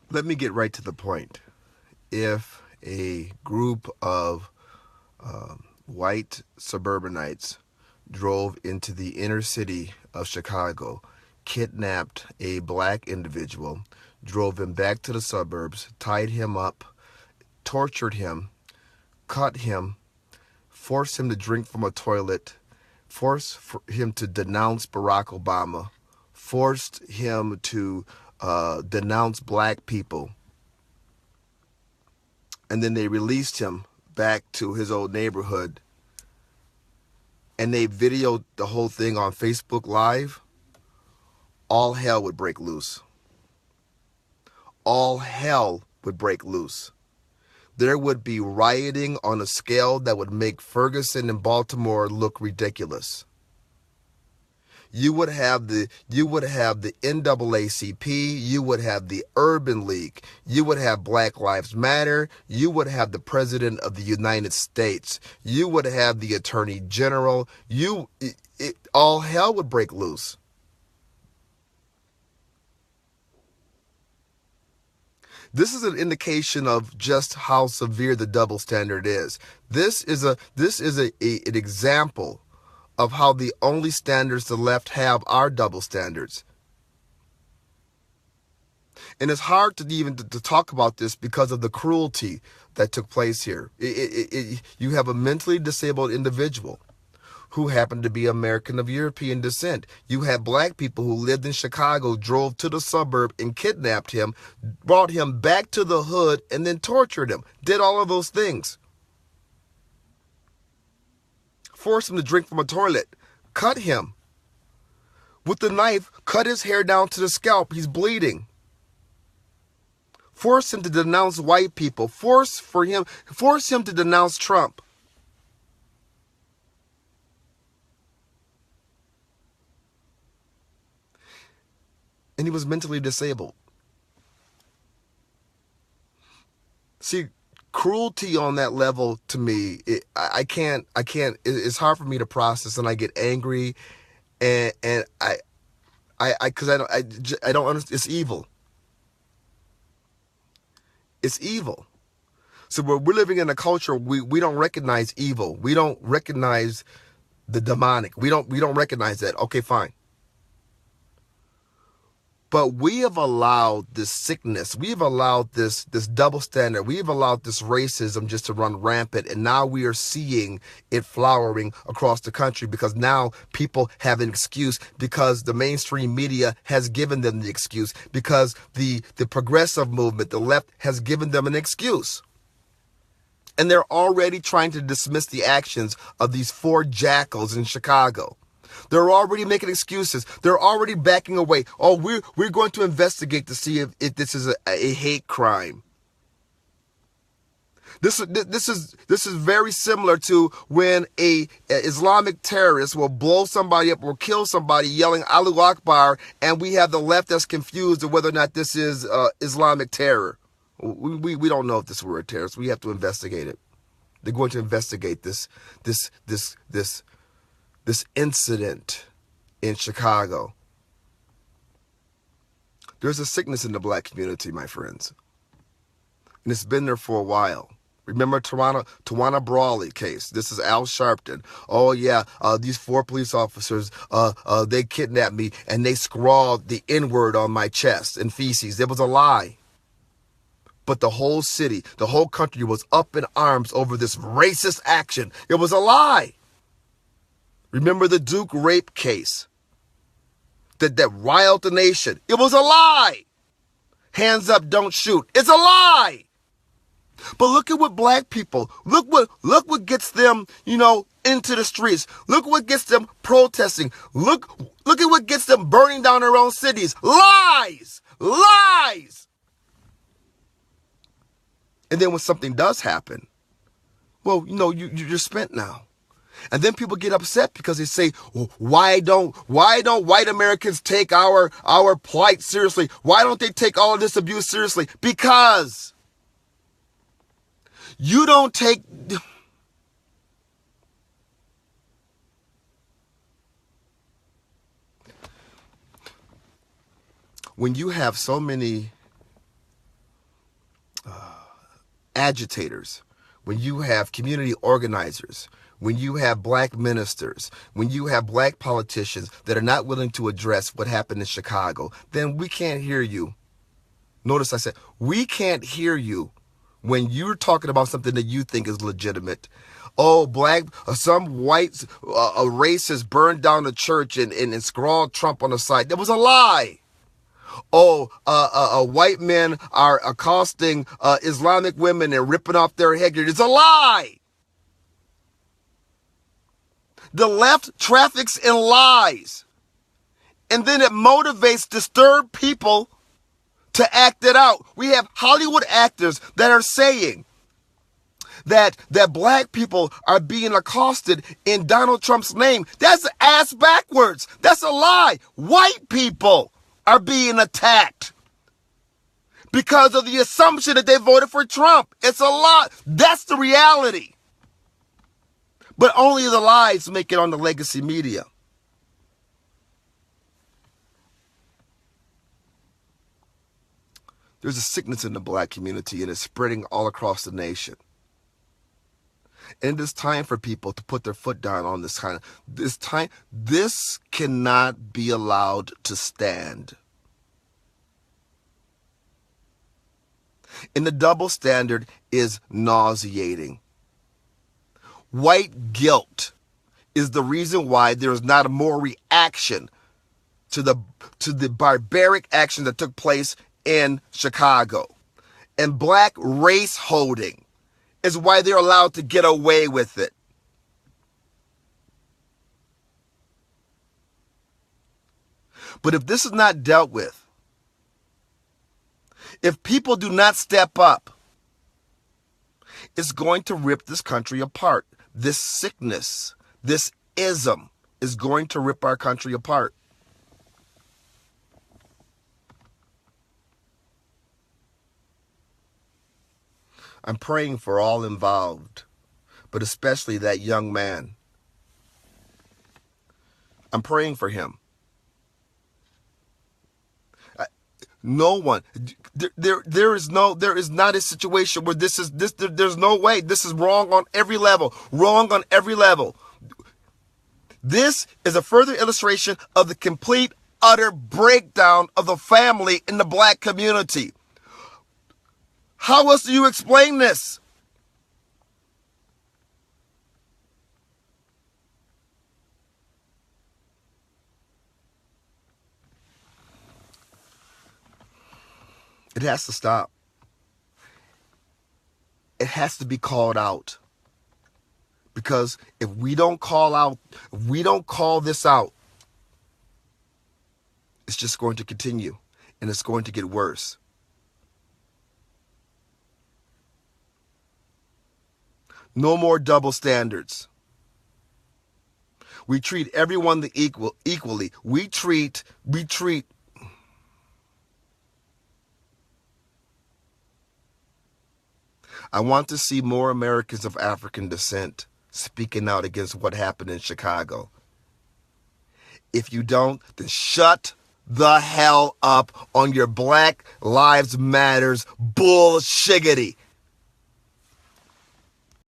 Let me get right to the point. If a group of white suburbanites drove into the inner city of Chicago, kidnapped a black individual, drove him back to the suburbs, tied him up, tortured him, cut him, forced him to drink from a toilet, forced him to denounce Barack Obama, forced him to denounce black people, and then they released him back to his old neighborhood, and they videoed the whole thing on Facebook Live, all hell would break loose. All hell would break loose. There would be rioting on a scale that would make Ferguson and Baltimore look ridiculous. You would have the NAACP, you would have the Urban League, you would have Black Lives Matter, you would have the President of the United States, you would have the Attorney General, all hell would break loose. This is an indication of just how severe the double standard is. This is an example of how the only standards the left have are double standards. And it's hard to even to talk about this because of the cruelty that took place here. You have a mentally disabled individual who happened to be American of European descent. You had black people who lived in Chicago, drove to the suburb and kidnapped him, brought him back to the hood, and then tortured him. Did all of those things. Forced him to drink from a toilet. Cut him. With the knife, cut his hair down to the scalp. He's bleeding. Force him to denounce white people. Force him to denounce Trump. And he was mentally disabled. See, cruelty on that level to me, I can't. It's hard for me to process, and I get angry, and because I don't understand. It's evil. It's evil. So we're living in a culture we don't recognize evil. We don't recognize the demonic. We don't recognize that. Okay, fine. But we have allowed this sickness, we have allowed this double standard, we have allowed this racism just to run rampant, and now we are seeing it flowering across the country because now people have an excuse because the mainstream media has given them the excuse, because the progressive movement, the left, has given them an excuse. And they're already trying to dismiss the actions of these four jackals in Chicago. They're already making excuses. They're already backing away. Oh, we're going to investigate to see if this is a hate crime. This is very similar to when a Islamic terrorist will blow somebody up or kill somebody yelling Allahu Akbar, and we have the left that's confused of whether or not this is Islamic terror. We don't know if this were a terrorist. We have to investigate it. They're going to investigate this incident in Chicago. There's a sickness in the black community, my friends. And it's been there for a while. Remember Tawana Brawley case. This is Al Sharpton. Oh yeah, these four police officers, they kidnapped me and they scrawled the N-word on my chest in feces. It was a lie. But the whole city, the whole country was up in arms over this racist action. It was a lie. Remember the Duke rape case that riled the nation. It was a lie. Hands up, don't shoot. It's a lie. But look at what black people, look what gets them, into the streets. Look what gets them protesting. Look at what gets them burning down their own cities. Lies. Lies. And then when something does happen, well, you're spent now. And then people get upset because they say, well, why don't white Americans take our plight seriously? Why don't they take all of this abuse seriously? Because you don't take... When you have so many agitators, when you have community organizers, when you have black ministers, when you have black politicians that are not willing to address what happened in Chicago, then we can't hear you. Notice I said, we can't hear you when you're talking about something that you think is legitimate. Oh, some white racist burned down the church and scrawled Trump on the side. That was a lie. Oh, white men are accosting Islamic women and ripping off their headgear. It's a lie. The left traffics in lies. And then it motivates disturbed people to act it out. We have Hollywood actors that are saying that black people are being accosted in Donald Trump's name. That's ass backwards. That's a lie. White people are being attacked because of the assumption that they voted for Trump. It's a lie. That's the reality. But only the lies make it on the legacy media. There's a sickness in the black community, and it's spreading all across the nation. And it is time for people to put their foot down on this kind of This cannot be allowed to stand. And the double standard is nauseating. White guilt is the reason why there is not a more reaction to the barbaric action that took place in Chicago. And black race holding is why they're allowed to get away with it. But if this is not dealt with, if people do not step up, it's going to rip this country apart. This sickness, this ism is going to rip our country apart. I'm praying for all involved, but especially that young man. I'm praying for him. No one, there is not a situation where there's no way. This is wrong on every level. Wrong on every level. This is a further illustration of the complete, utter breakdown of the family in the black community. How else do you explain this? It has to stop. It has to be called out. Because if we don't call this out, it's just going to continue and it's going to get worse. No more double standards. We treat everyone equally. We treat I want to see more Americans of African descent speaking out against what happened in Chicago. If you don't, then shut the hell up on your Black Lives Matters bullshiggity.